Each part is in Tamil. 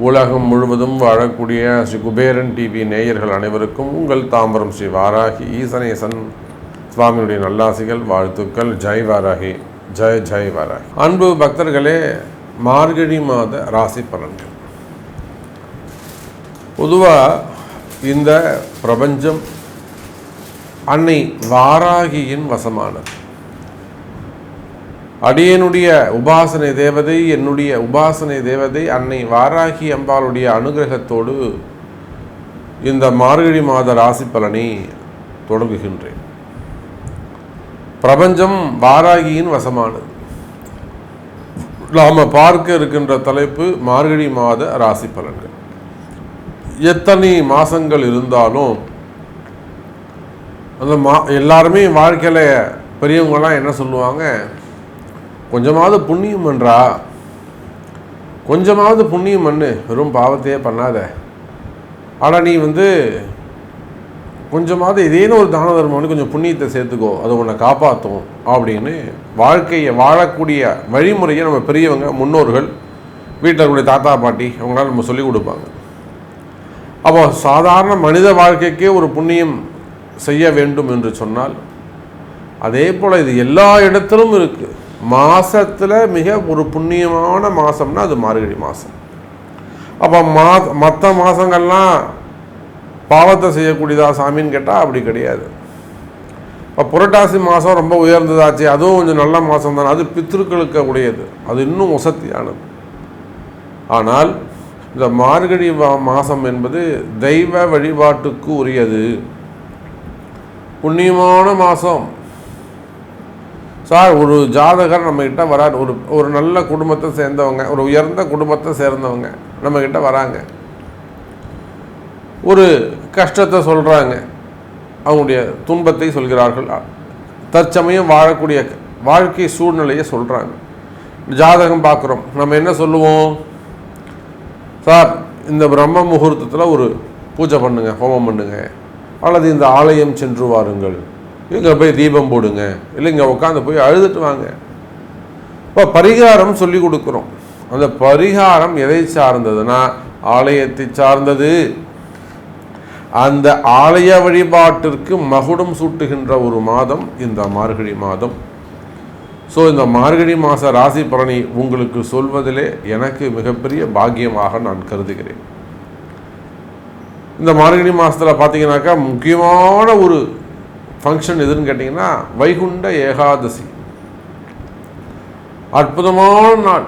உலகம் முழுவதும் வாழக்கூடிய ஸ்ரீ குபேரன் டிவி நேயர்கள் அனைவருக்கும் உங்கள் தாம்பரம் ஸ்ரீ வாராகி ஈசனேசன் சுவாமியுடைய நல்லாசிகள், வாழ்த்துக்கள். ஜெய் வாராகி, ஜெய் ஜெய் வாராகி. அன்பு பக்தர்களே, மார்கழி மாத ராசி பலன்கள். பொதுவாக இந்த பிரபஞ்சம் அன்னை வாராகியின் வசமானது. அடியனுடைய உபாசனை தேவதை, என்னுடைய உபாசனை தேவதை அன்னை வாராகி அம்பாளுடைய அனுகிரகத்தோடு இந்த மார்கழி மாத ராசி பலனை தொடங்குகின்றேன். பிரபஞ்சம் வாராகியின் வசமானது. நாம் பார்க்க இருக்கின்ற தலைப்பு மார்கழி மாத ராசி பலன்கள். எத்தனை மாதங்கள் இருந்தாலும் அந்த எல்லாருமே வாழ்க்கையில் பெரியவங்களாம் என்ன சொல்லுவாங்க, கொஞ்சமாவது புண்ணியம் பண்ணுறா, கொஞ்சமாவது புண்ணியம் பண்ணு, வெறும் பாவத்தையே பண்ணாத, ஆனால் நீ கொஞ்சமாவது ஏதேனும் ஒரு தான தர்மம் கொஞ்சம் புண்ணியத்தை சேர்த்துக்கோ, அது உன்னை காப்பாற்றும் அப்படின்னு வாழ்க்கையை வாழக்கூடிய வழிமுறையை நம்ம பெரியவங்க முன்னோர்கள் வீட்டில் இருக்கக்கூடிய தாத்தா பாட்டி அவங்களால நம்ம சொல்லிக் கொடுப்பாங்க. அப்போ சாதாரண மனித வாழ்க்கைக்கே ஒரு புண்ணியம் செய்ய வேண்டும் என்று சொன்னால், அதே போல் இது எல்லா இடத்திலும் இருக்குது. மாதத்தில் மிக ஒரு புண்ணியமான மாதம்னா அது மார்கழி மாதம். அப்போ மற்ற மாதங்கள்லாம் பாவத்தை செய்யக்கூடியதா சாமின்னு கேட்டால் அப்படி கிடையாது. இப்போ புரட்டாசி மாதம் ரொம்ப உயர்ந்ததாச்சு, அதுவும் கொஞ்சம் நல்ல மாதம் தானே, அது பித்ருக்களுக்கு உடையது, அது இன்னும் வசதியானது. ஆனால் இந்த மார்கழி மாதம் என்பது தெய்வ வழிபாட்டுக்கு உரியது, புண்ணியமான மாதம். சார், ஒரு ஜாதகர் நம்மக்கிட்ட வரார், ஒரு நல்ல குடும்பத்தை சேர்ந்தவங்க, ஒரு உயர்ந்த குடும்பத்தை சேர்ந்தவங்க நம்மக்கிட்ட வராங்க, ஒரு கஷ்டத்தை சொல்கிறாங்க, அவங்களுடைய துன்பத்தை சொல்கிறார்கள், தற்சமயம் வாழக்கூடிய வாழ்க்கை சூழ்நிலையை சொல்கிறாங்க. ஜாதகம் பார்க்குறோம், நம்ம என்ன சொல்லுவோம், சார் இந்த பிரம்ம முகூர்த்தத்தில் ஒரு பூஜை பண்ணுங்க, ஹோமம் பண்ணுங்க, அல்லது இந்த ஆலயம் சென்று வாருங்கள், இங்கே போய் தீபம் போடுங்க, இல்லை இங்கே உட்காந்து போய் அழுதுட்டு வாங்க. இப்போ பரிகாரம் சொல்லி கொடுக்குறோம். அந்த பரிகாரம் எதை சார்ந்ததுன்னா ஆலயத்தை சார்ந்தது. அந்த ஆலய வழிபாட்டிற்கு மகுடம் சூட்டுகின்ற ஒரு மாதம் இந்த மார்கழி மாதம். ஸோ இந்த மார்கழி மாத ராசி பலனை உங்களுக்கு சொல்வதிலே எனக்கு மிகப்பெரிய பாக்கியமாக நான் கருதுகிறேன். இந்த மார்கழி மாதத்தில் பார்த்தீங்கன்னாக்கா முக்கியமான ஒரு ஃபங்க்ஷன் எதுன்னு கேட்டிங்கன்னா வைகுண்ட ஏகாதசி. அற்புதமான நாள்.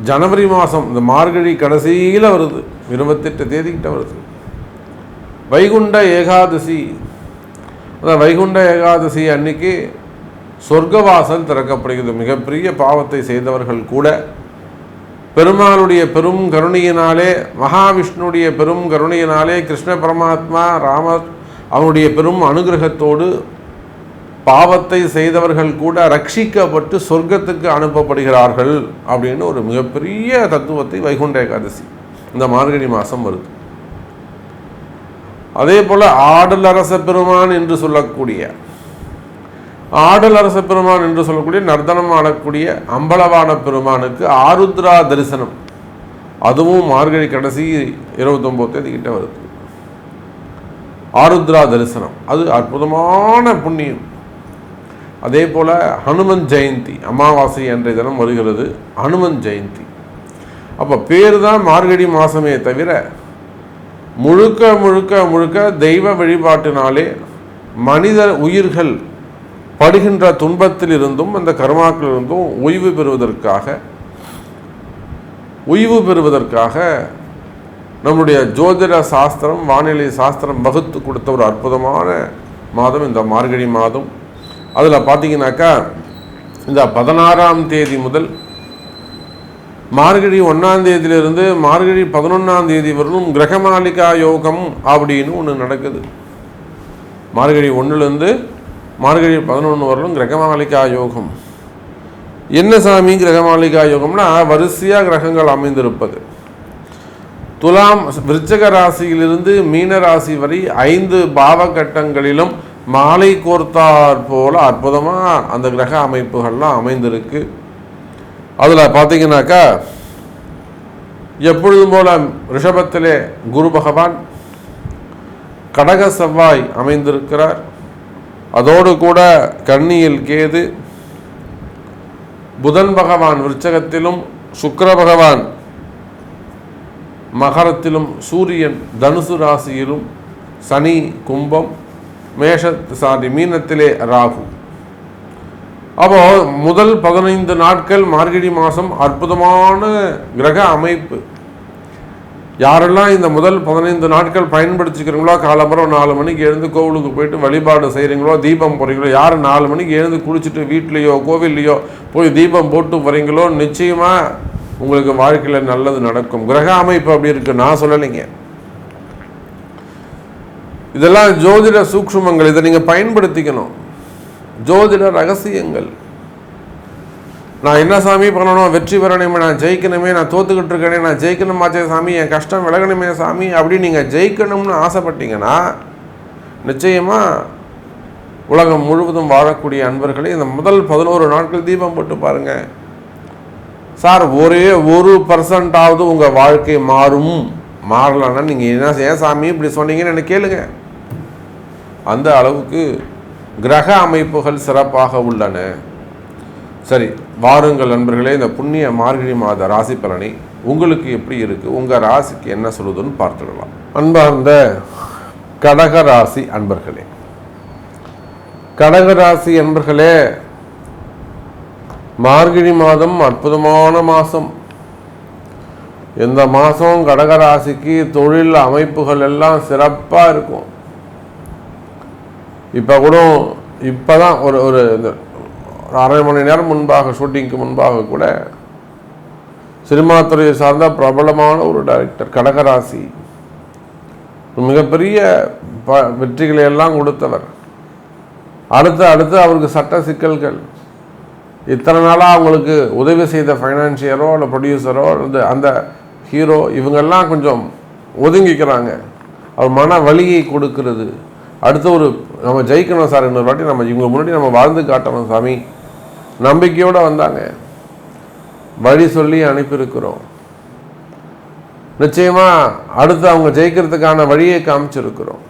ஜனவரி மாதம் இந்த மார்கழி கடைசியில் வருது, 28 தேதிக்கிட்ட வருது வைகுண்ட ஏகாதசி. அந்த வைகுண்ட ஏகாதசி அன்னைக்கு சொர்க்கவாசல் திறக்கப்படுகிறது. மிகப்பெரிய பாவத்தை செய்தவர்கள் கூட பெருமாளுடைய பெரும் கருணையினாலே, மகாவிஷ்ணுடைய பெரும் கருணையினாலே, கிருஷ்ண பரமாத்மா ராமர் அவனுடைய பெரும் அனுகிரகத்தோடு பாவத்தை செய்தவர்கள் கூட ரட்சிக்கப்பட்டு சொர்க்கத்துக்கு அனுப்பப்படுகிறார்கள் அப்படின்னு ஒரு மிகப்பெரிய தத்துவத்தை வைகுண்ட ஏகாதசி இந்த மார்கழி மாதம் வருது. அதே போல் ஆடல் அரச பெருமான் என்று சொல்லக்கூடிய நர்த்தனம் ஆடக்கூடிய அம்பலவான பெருமானுக்கு ஆருத்ரா தரிசனம், அதுவும் மார்கழி கடைசி 29 தேதிக்கிட்ட வருது. ஆருத்ரா தரிசனம் அது அற்புதமான புண்ணியம். அதே போல் ஹனுமன் ஜெயந்தி அமாவாசை அன்றைய தினம் வருகிறது ஹனுமன் ஜெயந்தி. அப்போ பேர் தான் மார்கழி மாதமே தவிர முழுக்க முழுக்க முழுக்க தெய்வ வழிபாட்டினாலே மனித உயிர்கள் படுகின்ற துன்பத்திலிருந்தும் அந்த கர்மாக்களிலிருந்தும் ஓய்வு பெறுவதற்காக நம்முடைய ஜோதிட சாஸ்திரம், வானிலை சாஸ்திரம் வகுத்து கொடுத்த ஒரு அற்புதமான மாதம் இந்த மார்கழி மாதம். அதில் பார்த்தீங்கன்னாக்கா இந்த 16ஆம் தேதி முதல் மார்கழி 1ஆம் தேதியிலிருந்து மார்கழி 11ஆம் தேதி வரலும் கிரகமாலிகா யோகம் அப்படின்னு ஒன்று நடக்குது. மார்கழி 1லேருந்து மார்கழி 11 வரலும் கிரகமாலிகா யோகம். என்ன சாமி கிரகமாலிகா யோகம்னா, வரிசையாக கிரகங்கள் அமைந்திருப்பது. துலாம் விருச்சிக ராசியிலிருந்து மீன ராசி வரை 5 பாவகட்டங்களிலும் மாலை கோர்த்தார் போல அற்புதமாக அந்த கிரக அமைப்புகள்லாம் அமைந்திருக்கு. அதில் பார்த்தீங்கன்னாக்கா எப்பொழுதும் போல ரிஷபத்திலே குரு பகவான், கடக செவ்வாய் அமைந்திருக்கிறார். அதோடு கூட கன்னியில் கேது, புதன் பகவான் விருச்சகத்திலும், சுக்கிர பகவான் மகரத்திலும், சூரியன் தனுசு ராசியிலும், சனி கும்பம், மீனத்திலே ராகு. அப்போ முதல் 15 நாட்கள் மார்கழி மாதம் அற்புதமான கிரக அமைப்பு. யாரெல்லாம் இந்த முதல் 15 நாட்கள் பயன்படுத்திக்கிறீங்களோ, காலம்பரம் 4 மணிக்கு எழுந்து கோவிலுக்கு போயிட்டு வழிபாடு செய்கிறீங்களோ, தீபம் போகிறீங்களோ, யார் 4 மணிக்கு எழுந்து குளிச்சுட்டு வீட்லேயோ கோவில்லையோ போய் தீபம் போட்டு வரீங்களோ, நிச்சயமாக உங்களுக்கு வாழ்க்கையில் நல்லது நடக்கும். கிரக அமைப்பு அப்படி இருக்கு, நான் சொல்லலைங்க. இதெல்லாம் ஜோதிட சூக்ஷ்மங்கள். இதை நீங்கள் பயன்படுத்திக்கணும். ஜோதிட ரகசியங்கள். நான் என்ன சாமி பண்ணணும், வெற்றி பெறணுமே, நான் ஜெயிக்கணுமே, நான் தோத்துக்கிட்டு இருக்கேனே, நான் ஜெயிக்கணுமாச்சே சாமி, என் கஷ்டம் விலகணுமே சாமி அப்படின்னு நீங்கள் ஜெயிக்கணும்னு ஆசைப்பட்டீங்கன்னா நிச்சயமாக உலகம் முழுவதும் வாழக்கூடிய அன்பர்களே இந்த முதல் 11 நாட்கள் தீபம் போட்டு பாருங்கள். சார், ஒரே 1% உங்கள் வாழ்க்கை மாறும். மாறலன்னா நீங்கள் என்ன ஏன் சாமி இப்படி சொன்னீங்கன்னு எனக்கு கேளுங்க. அந்த அளவுக்கு கிரக அமைப்புகள் சிறப்பாக உள்ளன. சரி, வாருங்கள் நண்பர்களே, இந்த புண்ணிய மார்கழி மாத ராசி பலனை உங்களுக்கு எப்படி இருக்குது, உங்கள் ராசிக்கு என்ன சொல்லுதுன்னு பார்த்துடலாம். அன்பார்ந்த கடகராசி அன்பர்களே, கடகராசி அன்பர்களே, மார்கழி மாதம் அற்புதமான மாதம். இந்த மாதம் கடகராசிக்கு தொழில் அமைப்புகள் எல்லாம் சிறப்பாக இருக்கும். இப்போ தான் ஒரு அரை மணி நேரம் முன்பாக, ஷூட்டிங்க்கு முன்பாக கூட சினிமா துறையை சார்ந்த பிரபலமான ஒரு டைரக்டர், கடகராசி, மிகப்பெரிய வெற்றிகளை எல்லாம் கொடுத்தவர். அடுத்து அவருக்கு சட்ட சிக்கல்கள். இத்தனை நாளாக அவங்களுக்கு உதவி செய்த ஃபைனான்சியரோ இல்லை ப்ரொடியூசரோ அந்த ஹீரோ இவங்கெல்லாம் கொஞ்சம் ஒதுங்கிக்கிறாங்க. அவர் மன வலியை கொடுக்கிறது. அடுத்து நம்ம ஜெயிக்கணும் சார், இன்னொரு வாட்டி நம்ம இவங்க முன்னாடி நம்ம வாழ்ந்து காட்டணும் சாமி, நம்பிக்கையோடு வந்தாங்க. வழி சொல்லி அனுப்பியிருக்கிறோம். நிச்சயமாக அடுத்து அவங்க ஜெயிக்கிறதுக்கான வழியை காமிச்சிருக்கிறோம்.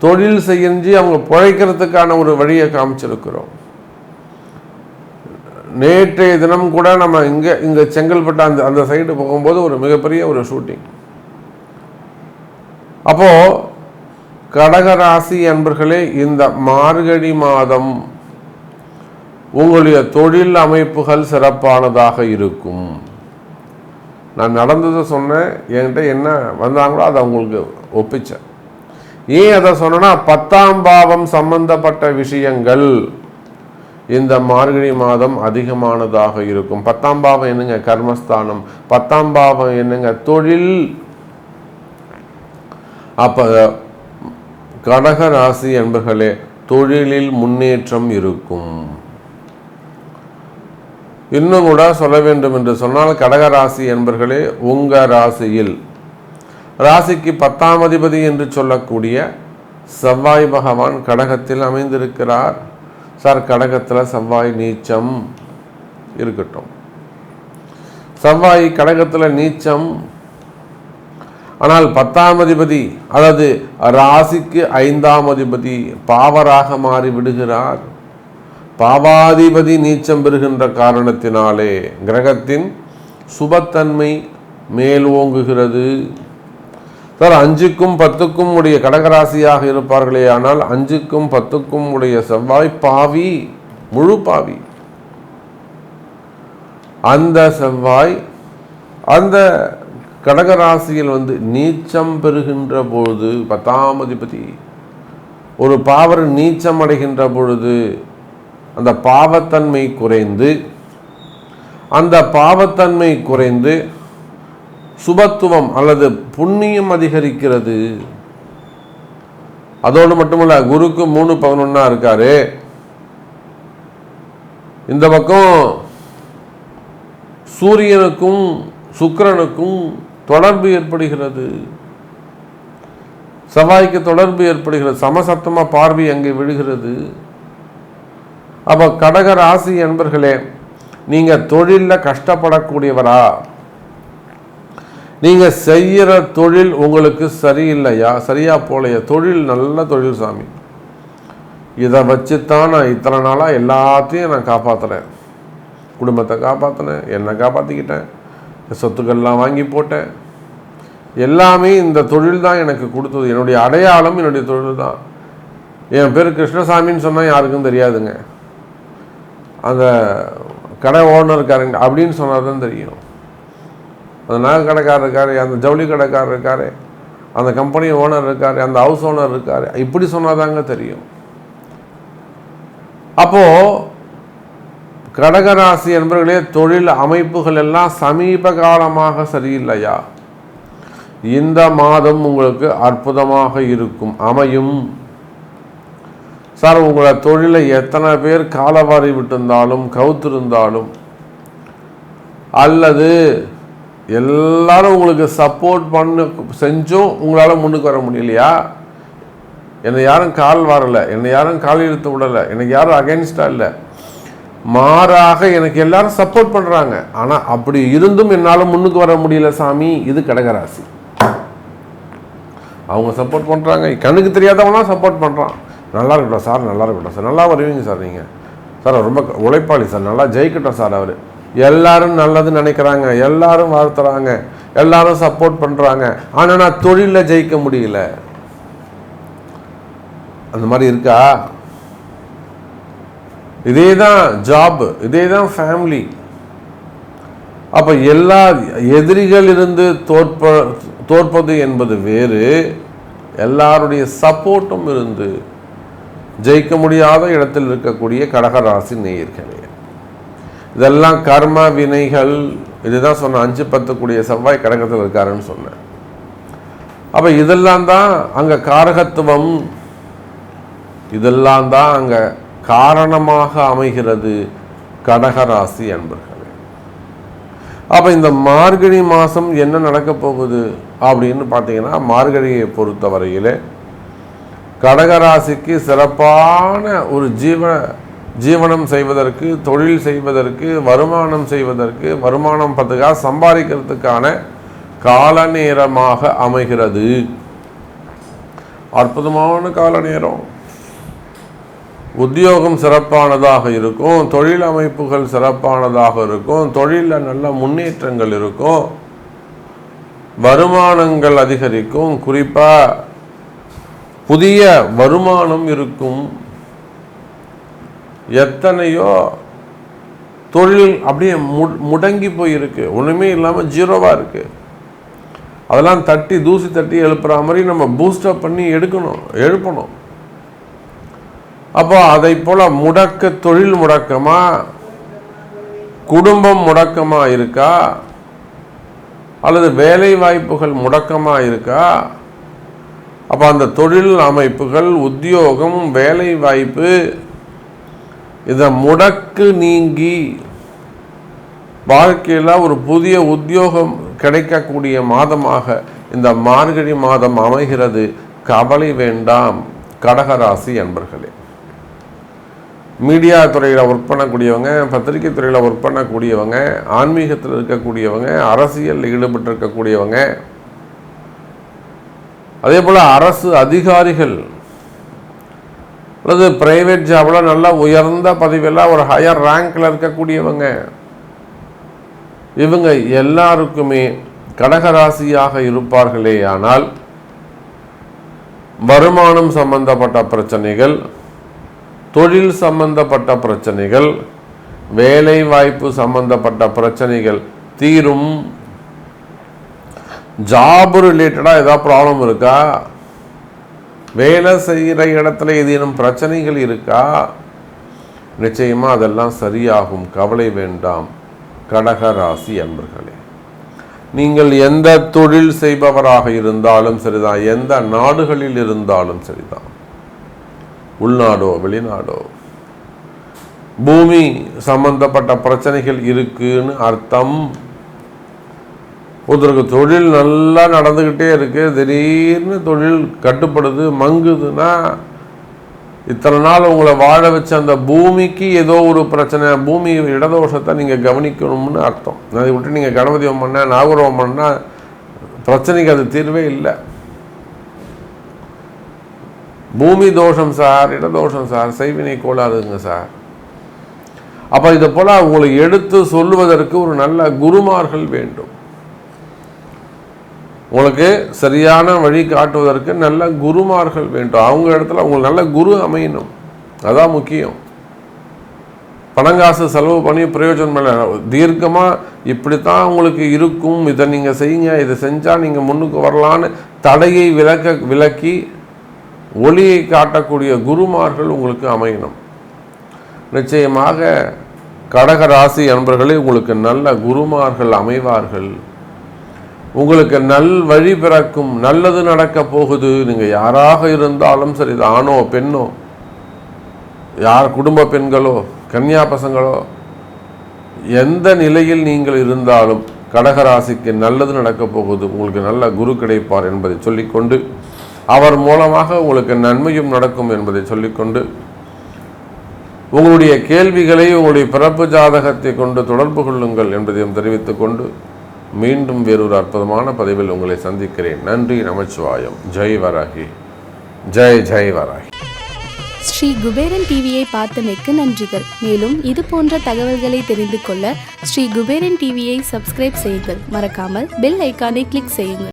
தொழில் செஞ்சு அவங்க பிழைக்கிறதுக்கான ஒரு வழியை காமிச்சிருக்கிறோம். நேற்றைய தினம் கூட நம்ம இங்கே செங்கல்பட்டு அந்த சைடு போகும்போது ஒரு மிகப்பெரிய ஒரு ஷூட்டிங். அப்போது கடகராசி அன்பர்களே, இந்த மார்கழி மாதம் உங்களுடைய தொழில் அமைப்புகள் சிறப்பானதாக இருக்கும். நான் நடந்ததை சொன்னேன், என்கிட்ட என்ன வந்தாங்களோ அதை அவங்களுக்கு ஒப்பிச்சேன். ஏன் அதை சொன்னேன்னா, 10ஆம் பாவம் சம்பந்தப்பட்ட விஷயங்கள் இந்த மார்கழி மாதம் அதிகமானதாக இருக்கும். 10ஆம் பாவம் என்னங்க? கர்மஸ்தானம். 10ஆம் பாவம் என்னங்க? தொழில். அப்போ கடக ராசி என்பர்களே, தொழிலில் முன்னேற்றம் இருக்கும். இன்னும் கூட சொல்ல வேண்டும் என்று சொன்னால், கடகராசி என்பர்களே, உங்கள் ராசியில் ராசிக்கு 10ஆம் அதிபதி என்று சொல்லக்கூடிய செவ்வாய் பகவான் கடகத்தில் அமைந்திருக்கிறார். சார், கடகத்தில் செவ்வாய் நீச்சம் இருக்கட்டும். செவ்வாய் கடகத்தில் நீச்சம். ஆனால் 10ஆம் அதிபதி, அதாவது ராசிக்கு 5ஆம் அதிபதி பாவராக மாறி விடுகிறார். பாவாதிபதி நீச்சம் பெறுகின்ற காரணத்தினாலே கிரகத்தின் சுபத்தன்மை மேல் ஓங்குகிறது. சார், 5க்கும் 10க்கும் உடைய கடகராசியாக இருப்பார்களே, ஆனால் 5க்கும் 10க்கும் உடைய செவ்வாய் பாவி, முழு பாவி. அந்த செவ்வாய் அந்த கடகராசியில் நீச்சம் பெறுகின்ற பொழுது, 10ஆம் அதிபதி ஒரு பாவர் நீச்சம் அடைகின்ற பொழுது அந்த பாவத்தன்மை குறைந்து சுபத்துவம் அல்லது புண்ணியம் அதிகரிக்கிறது. அதோடு மட்டுமல்ல, குருக்கு 3-11 இருக்காரு. இந்த பக்கம் சூரியனுக்கும் சுக்கிரனுக்கும் தொடர்பு ஏற்படுகிறது. செவ்வாய்க்கு தொடர்பு ஏற்படுகிறது, சமசப்தமாக பார்வை அங்கே விழுகிறது. அப்போ கடக ராசி என்பர்களே, நீங்கள் தொழிலில் கஷ்டப்படக்கூடியவரா? நீங்கள் செய்கிற தொழில் உங்களுக்கு சரியில்லையா, சரியா போலையா? தொழில் நல்ல தொழில் சாமி, இதை வச்சுத்தான் நான் இத்தனை நாளாக எல்லாத்தையும் நான் காப்பாற்றுறேன், குடும்பத்தை காப்பாற்றினேன், என்னை காப்பாற்றிக்கிட்டேன், சொத்துக்கள்லாம் வாங்கி போட்டேன், எல்லாமே இந்த தொழில் தான் எனக்கு கொடுத்தது, என்னுடைய அடையாளம் என்னுடைய தொழில் தான். என் பேர் கிருஷ்ணசாமின்னு சொன்னால் யாருக்கும் தெரியாதுங்க, அந்த கடை ஓனர் இருக்காருங்க அப்படின்னு சொன்னால் தான் தெரியும். அந்த நகை கடைக்காரர் இருக்கார், அந்த ஜவுளி கடைக்காரர் இருக்கார், அந்த கம்பெனி ஓனர் இருக்கார், அந்த ஹவுஸ் ஓனர் இருக்கார், இப்படி சொன்னாதாங்க தெரியும். அப்போது கடகராசி என்பவர்களே, தொழில் அமைப்புகள் எல்லாம் சமீப காலமாக சரியில்லையா? இந்த மாதம் உங்களுக்கு அற்புதமாக இருக்கும், அமையும். சார், உங்களை தொழிலை எத்தனை பேர் காலவாரி விட்டிருந்தாலும் கவுத்திருந்தாலும், அல்லது எல்லாரும் உங்களுக்கு சப்போர்ட் பண்ண செஞ்சும் உங்களால் முன்னுக்கு வர முடியலையா? என்னை யாரும் கால் வரலை, என்னை யாரும் கால் இழுத்து விடலை, எனக்கு யாரும் அகைன்ஸ்டாக இல்லை, மாறாக எனக்கு எல்லாரும் சப்போர்ட் பண்ணுறாங்க. ஆனால் அப்படி இருந்தும் என்னால் முன்னுக்கு வர முடியல சாமி. இது கடகராசி. அவங்க சப்போர்ட் பண்ணுறாங்க, கண்ணுக்கு தெரியாதவங்களாம் சப்போர்ட் பண்ணுறான். நல்லா இருக்கட்டும் சார், நல்லா இருக்கட்டும் சார், நல்லா வருவீங்க சார், நீங்கள் சார் ரொம்ப உழைப்பாளி சார், நல்லா ஜெயிக்கட்டும் சார். அவர் எல்லாரும் நல்லது நினைக்கிறாங்க, எல்லாரும் வாழ்த்துறாங்க, எல்லாரும் சப்போர்ட் பண்ணுறாங்க. ஆனால் நான் தொழிலில் ஜெயிக்க முடியல. அந்த மாதிரி இருக்கா? இதே தான் ஜாப், இதே தான் ஃபேமிலி. அப்போ எல்லா எதிரிகள் இருந்து தோற்பது என்பது வேறு, எல்லாருடைய சப்போர்ட்டும் இருந்து ஜெயிக்க முடியாத இடத்தில் இருக்கக்கூடிய கடகராசி நேயர்களே, இதெல்லாம் கர்ம வினைகள். இதுதான் சொன்னேன், 5-10 கூடிய செவ்வாய் கடகத்தில் இருக்காருன்னு சொன்னேன். அப்போ இதெல்லாம் தான் அங்கே காரகத்துவம், இதெல்லாம் தான் அங்கே காரணமாக அமைகிறது கடகராசி என்பர்களே. அப்போ இந்த மார்கழி மாதம் என்ன நடக்க போகுது அப்படின்னு பார்த்தீங்கன்னா, மார்கழியை பொறுத்த வரையிலே கடகராசிக்கு சிறப்பான ஒரு ஜீவனம் செய்வதற்கு, தொழில் செய்வதற்கு, வருமானம் செய்வதற்கு, வருமானம் 10 சம்பாதிக்கிறதுக்கான கால நேரமாக அமைகிறது. அற்புதமான கால நேரம். உத்தியோகம் சிறப்பானதாக இருக்கும், தொழில் அமைப்புகள் சிறப்பானதாக இருக்கும், தொழிலில் நல்ல முன்னேற்றங்கள் இருக்கும், வருமானங்கள் அதிகரிக்கும், குறிப்பாக புதிய வருமானம் இருக்கும். எத்தனையோ தொழில் அப்படியே முடங்கி போயிருக்கு, ஒன்றுமே இல்லாமல் ஜீரோவாக இருக்குது. அதெல்லாம் தட்டி தூசி தட்டி எழுப்புற மாதிரி நம்ம பூஸ்டப் பண்ணி எழுப்பணும். அப்போ அதை போல் தொழில் முடக்கமா, குடும்பம் முடக்கமாக இருக்கா, அல்லது வேலை வாய்ப்புகள் முடக்கமாக இருக்கா? அப்போ அந்த தொழில் அமைப்புகள், உத்தியோகம், வேலை வாய்ப்பு, இதை முடக்கு நீங்கி வாழ்க்கையில் ஒரு புதிய உத்தியோகம் கிடைக்கக்கூடிய மாதமாக இந்த மார்கழி மாதம் அமைகிறது. கவலை வேண்டாம் கடகராசி என்பர்களே. மீடியா துறையில் ஒர்க் பண்ணக்கூடியவங்க, பத்திரிகை துறையில் ஒர்க் பண்ணக்கூடியவங்க, ஆன்மீகத்தில் இருக்கக்கூடியவங்க, அரசியலில் ஈடுபட்டு இருக்கக்கூடியவங்க, அதே போல் அரசு அதிகாரிகள் அல்லது பிரைவேட் ஜாபில் நல்ல உயர்ந்த பதவியெல்லாம் ஒரு ஹையர் ரேங்கில் இருக்கக்கூடியவங்க, இவங்க எல்லாருக்குமே கடகராசியாக இருப்பார்களே. ஆனால் வருமானம் சம்பந்தப்பட்ட பிரச்சனைகள், தொழில் சம்பந்தப்பட்ட பிரச்சனைகள், வேலை வாய்ப்பு சம்பந்தப்பட்ட பிரச்சனைகள் தீரும். ஜாப் ரிலேட்டடாக ஏதாவது ப்ராப்ளம் இருக்கா? வேலை செய்கிற இடத்துல ஏதேனும் பிரச்சனைகள் இருக்கா? நிச்சயமாக அதெல்லாம் சரியாகும். கவலை வேண்டாம் கடகராசி அன்பர்களே. நீங்கள் எந்த தொழில் செய்பவராக இருந்தாலும் சரிதான், எந்த நாடுகளில் இருந்தாலும் சரிதான், உள்நாடோ வெளிநாடோ, பூமி சம்பந்தப்பட்ட பிரச்சனைகள் இருக்குன்னு அர்த்தம். ஒருத்தருக்கு தொழில் நல்லா நடந்துக்கிட்டே இருக்குது, திடீர்னு தொழில் கட்டுப்படுது, மங்குதுன்னா இத்தனை நாள் உங்களை வாழ வச்ச அந்த பூமிக்கு ஏதோ ஒரு பிரச்சனை, பூமி இடதோஷத்தை நீங்கள் கவனிக்கணும்னு அர்த்தம். அதை விட்டு நீங்கள் கணபதி ஹோமம் பண்ண, நாகூர் பண்ணால் பிரச்சனைக்கு அது தீர்வே இல்லை. பூமி தோஷம் சார், இடதோஷம் சார், செய்வினை கோளாறுங்க சார். அப்போ இதை போல் உங்களை எடுத்து சொல்லுவதற்கு ஒரு நல்ல குருமார்கள் வேண்டும். உங்களுக்கு சரியான வழி காட்டுவதற்கு நல்ல குருமார்கள் வேண்டும். அவங்க இடத்துல உங்களுக்கு நல்ல குரு அமையணும், அதான் முக்கியம். பணங்காசு செலவு பண்ணி பிரயோஜனம் இல்லை. தீர்க்கமாக இப்படித்தான் உங்களுக்கு இருக்கும், இதை நீங்கள் செய்யுங்க, இதை செஞ்சால் நீங்கள் முன்னுக்கு வரலான்னு தடையை விலக்கி ஒளியை காட்டக்கூடிய குருமார்கள் உங்களுக்கு அமையணும். நிச்சயமாக கடக ராசி அன்பர்களே, உங்களுக்கு நல்ல குருமார்கள் அமைவார்கள். உங்களுக்கு நல் வழி பிறக்கும், நல்லது நடக்க போகுது. நீங்கள் யாராக இருந்தாலும் சரி, ஆணோ பெண்ணோ, யார் குடும்ப பெண்களோ கன்னியா பசங்களோ, எந்த நிலையில் நீங்கள் இருந்தாலும் கடகராசிக்கு நல்லது நடக்க போகுது, உங்களுக்கு நல்ல குரு கிடைப்பார் என்பதை சொல்லிக்கொண்டு, அவர் மூலமாக உங்களுக்கு நன்மையும் நடக்கும் என்பதை சொல்லிக்கொண்டு, உங்களுடைய கேள்விகளை உங்களுடைய பிறப்பு ஜாதகத்தை கொண்டு தொடர்பு கொள்ளுங்கள் என்பதையும் தெரிவித்துக்கொண்டு, மீண்டும் வேறொரு அற்புதமான பதிவில் உங்களை சந்திக்கிறேன். நன்றி, நமச்சிவாயம். ஜெய் வராகி, ஜெய் ஜெய் வராகி. ஸ்ரீ குபேரன் டிவியை பார்த்தமைக்கு நன்றிகள். மேலும் இது போன்ற தகவல்களை தெரிந்து கொள்ள ஸ்ரீ குபேரன் டிவியை சப்ஸ்கிரைப் செய்யுங்கள். மறக்காமல் பெல் ஐக்கானை கிளிக் செய்யுங்கள்.